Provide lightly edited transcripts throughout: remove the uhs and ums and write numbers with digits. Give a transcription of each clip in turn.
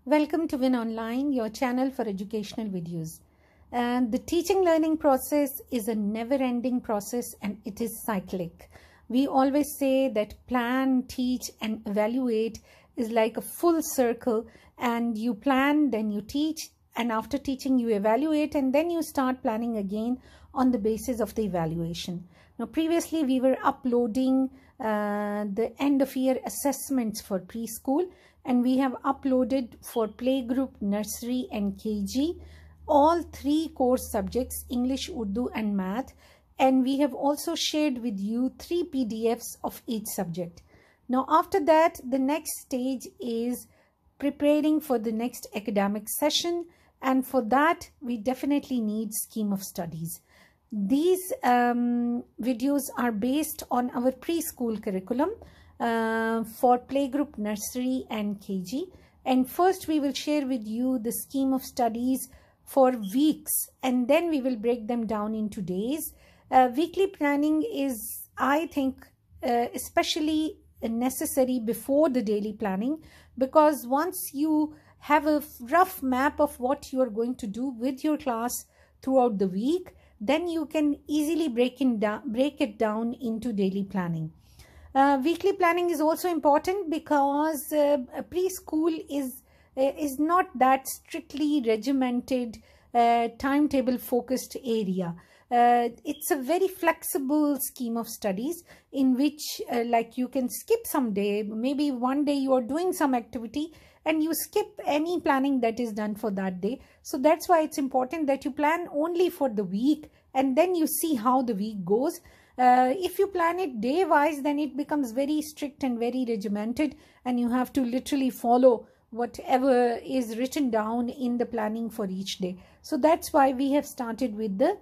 Welcome to Win Online, your channel for educational videos. And the teaching learning process is a never-ending process and it is cyclic. We always say that plan, teach and evaluate is like a full circle, and you plan, then you teach, and after teaching you evaluate, and then you start planning again on the basis of the evaluation. Now previously we were uploading the end of year assessments for preschool, and we have uploaded for playgroup, nursery and KG all three course subjects, English, Urdu and math, and we have also shared with you 3 PDFs of each subject. Now after that, the next stage is preparing for the next academic session, and for that we definitely need scheme of studies. These videos are based on our preschool curriculum for playgroup, nursery and KG, and first we will share with you the scheme of studies for weeks, and then we will break them down into days. Weekly planning is, I think, especially necessary before the daily planning, because once you have a rough map of what you are going to do with your class throughout the week, then you can easily break it down into daily planning. Weekly planning is also important because preschool is not that strictly regimented, timetable focused area. It's a very flexible scheme of studies in which like you can skip some day. Maybe one day you are doing some activity and you skip any planning that is done for that day. So that's why it's important that you plan only for the week and then you see how the week goes. If you plan it day wise, then it becomes very strict and very regimented, and you have to literally follow whatever is written down in the planning for each day. So that's why we have started with the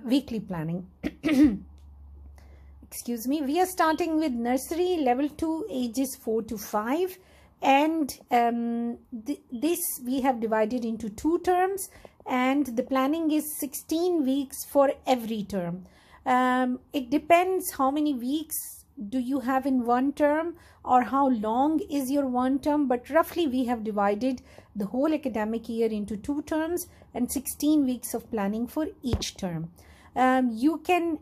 weekly planning. Excuse me. We are starting with nursery level 2, ages 4 to 5, and this we have divided into 2 terms, and the planning is 16 weeks for every term. It depends how many weeks do you have in one term or how long is your one term, but roughly we have divided the whole academic year into 2 terms and 16 weeks of planning for each term. You can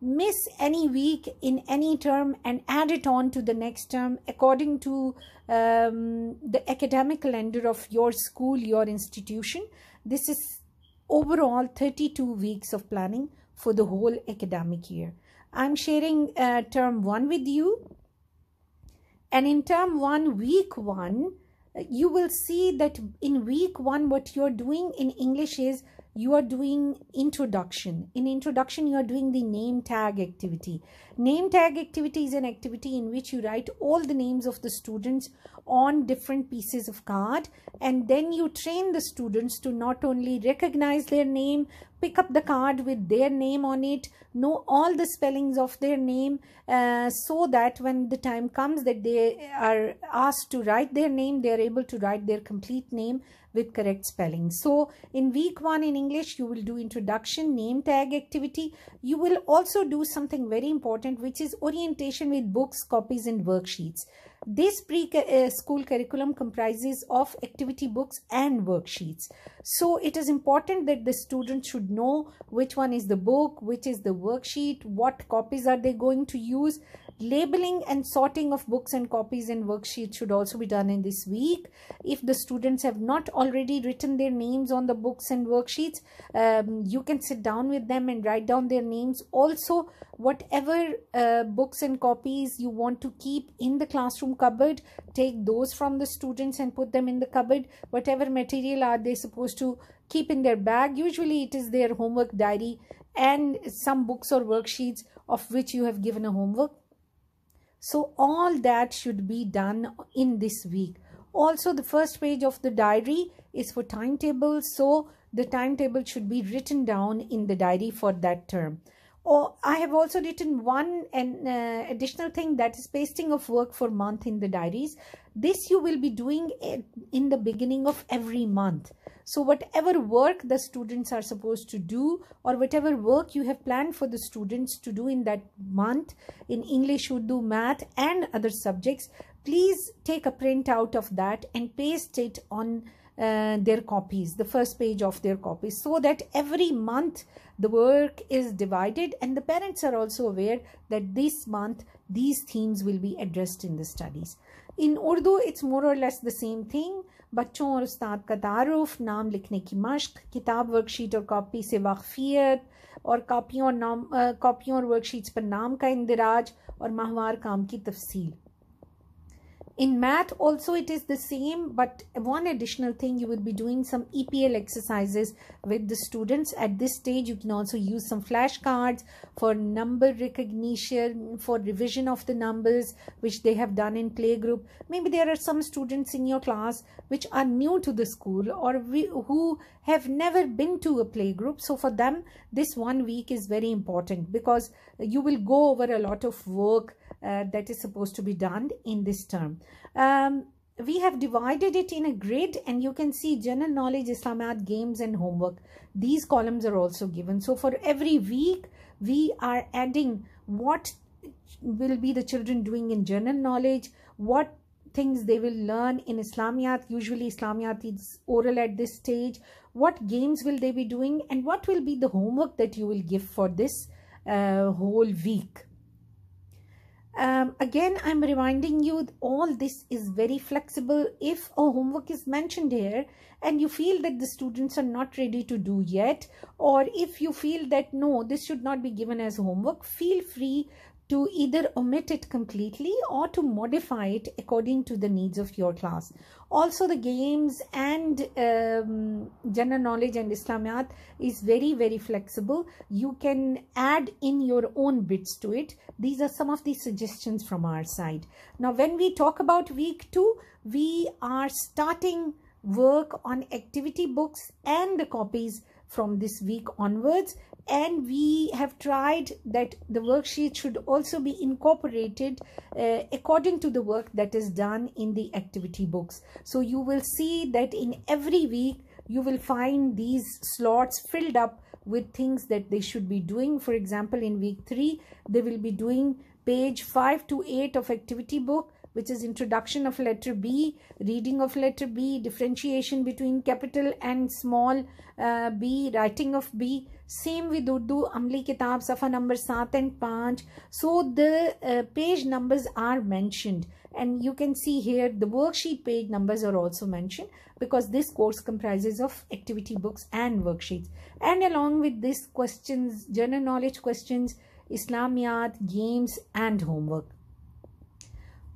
miss any week in any term and add it on to the next term according to the academic calendar of your school, your institution. This is overall 32 weeks of planning for the whole academic year. I'm sharing term 1 with you, and in term 1, week 1, you will see that in week 1 what you're doing in English is you are doing introduction. In introduction you are doing the name tag activity. Name tag activity is an activity in which you write all the names of the students on different pieces of card, and then you train the students to not only recognize their name, pick up the card with their name on it, know all the spellings of their name, so that when the time comes that they are asked to write their name, they are able to write their complete name with correct spelling. So in week 1 in English you will do introduction, name tag activity. You will also do something very important, which is orientation with books, copies and worksheets. This pre-school curriculum comprises of activity books and worksheets. So it is important that the students should know which one is the book, which is the worksheet, what copies are they going to use. Labeling and sorting of books and copies and worksheets should also be done in this week. If the students have not already written their names on the books and worksheets, you can sit down with them and write down their names. Also, whatever books and copies you want to keep in the classroom cupboard, take those from the students and put them in the cupboard. Whatever material are they supposed to keep in their bag? Usually it is their homework diary and some books or worksheets of which you have given a homework. So all that should be done in this week. Also, the first page of the diary is for timetable, so the timetable should be written down in the diary for that term. Or I have also written one additional thing, that is pasting of work for month in the diaries. This you will be doing in the beginning of every month. So whatever work the students are supposed to do, or whatever work you have planned for the students to do in that month in English, Urdu, math and other subjects, please take a print out of that and paste it on their copies, the first page of their copies, so that every month the work is divided and the parents are also aware that this month these themes will be addressed in the studies. In Urdu, it's more or less the same thing. बच्चों और उस्ताद का तारुफ, नाम लिखने की मश्क, किताब worksheet और copy से वाकफियत, और कॉपियों और वर्कशीट्स पर नाम का इंदिराज और माहवार काम की तफसील. In math also it is the same, but one additional thing, you will be doing some EPL exercises with the students. At this stage, you can also use some flashcards for number recognition, for revision of the numbers, which they have done in playgroup. Maybe there are some students in your class which are new to the school or who have never been to a playgroup. So for them, this 1 week is very important because you will go over a lot of work that is supposed to be done in this term. We have divided it in a grid, and you can see general knowledge, Islamiyat, games and homework. These columns are also given. So for every week, we are adding what will be the children doing in general knowledge, what things they will learn in Islamiyat. Usually Islamiyat is oral at this stage. What games will they be doing, and what will be the homework that you will give for this whole week. Again, I'm reminding you, all this is very flexible. If a homework is mentioned here and you feel that the students are not ready to do yet, or if you feel that no, this should not be given as homework, feel free to either omit it completely or to modify it according to the needs of your class. Also, the games and general knowledge and Islamiyat is very, very flexible. You can add in your own bits to it. These are some of the suggestions from our side. Now, when we talk about week 2, we are starting work on activity books and the copies from this week onwards, and we have tried that the worksheet should also be incorporated according to the work that is done in the activity books. So you will see that in every week you will find these slots filled up with things that they should be doing. For example, in week 3 they will be doing page 5 to 8 of activity book, which is introduction of letter B, reading of letter B, differentiation between capital and small b, writing of B. Same with Urdu, Amli Kitab, Safa number 7 and 5. So the page numbers are mentioned, and you can see here the worksheet page numbers are also mentioned because this course comprises of activity books and worksheets. And along with this, questions, general knowledge questions, Islamiyat, games and homework.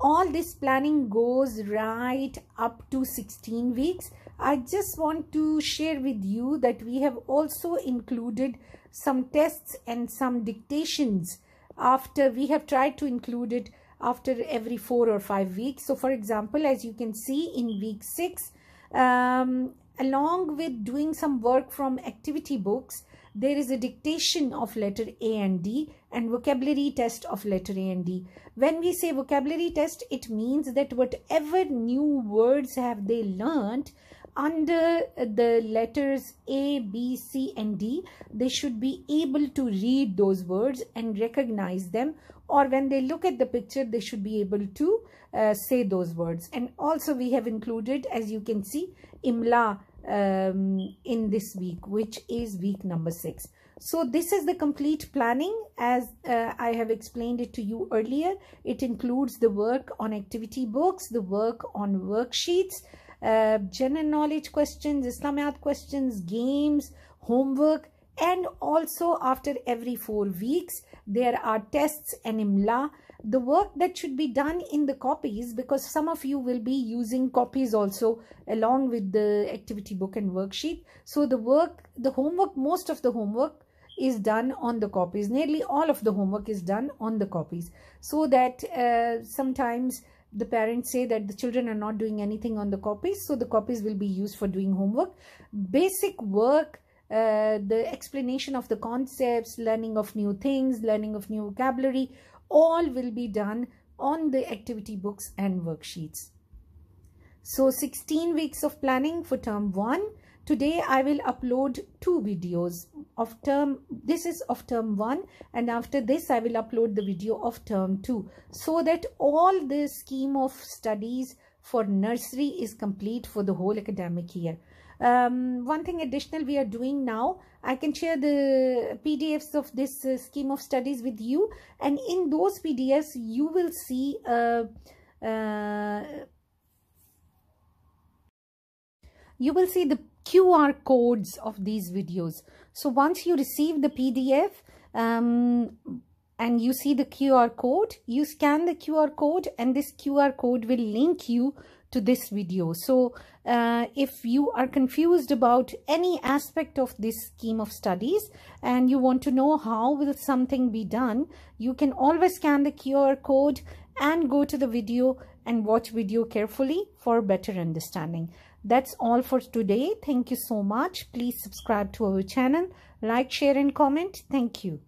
All this planning goes right up to 16 weeks. I just want to share with you that we have also included some tests and some dictations after. We have tried to include it after every 4 or 5 weeks. So for example, as you can see in week 6, along with doing some work from activity books, there is a dictation of letter A and D and vocabulary test of letter A and D. When we say vocabulary test, it means that whatever new words have they learned under the letters A, B, C and D, they should be able to read those words and recognize them, or when they look at the picture, they should be able to say those words. And also we have included, as you can see, Imla in this week, which is week number 6. So this is the complete planning as I have explained it to you earlier. It includes the work on activity books, the work on worksheets, general knowledge questions, Islamiyat questions, games, homework, and also after every 4 weeks there are tests and Imla. The work that should be done in the copies, because some of you will be using copies also along with the activity book and worksheet. So the homework, most of the homework is done on the copies. Nearly all of the homework is done on the copies. So that sometimes the parents say that the children are not doing anything on the copies. So the copies will be used for doing homework. Basic work, the explanation of the concepts, learning of new things, learning of new vocabulary, all will be done on the activity books and worksheets. So 16 weeks of planning for term 1. Today I will upload 2 videos of term. This is of term 1, and after this I will upload the video of term 2, so that all the scheme of studies for nursery is complete for the whole academic year. One thing additional we are doing now, I can share the PDFs of this scheme of studies with you, and in those PDFs you will see the QR codes of these videos. So once you receive the PDF and you see the QR code, you scan the QR code, and this QR code will link you to this video. So if you are confused about any aspect of this scheme of studies and you want to know how will something be done, you can always scan the QR code and go to the video and watch video carefully for better understanding. That's all for today. Thank you so much. Please subscribe to our channel, like, share and comment. Thank you.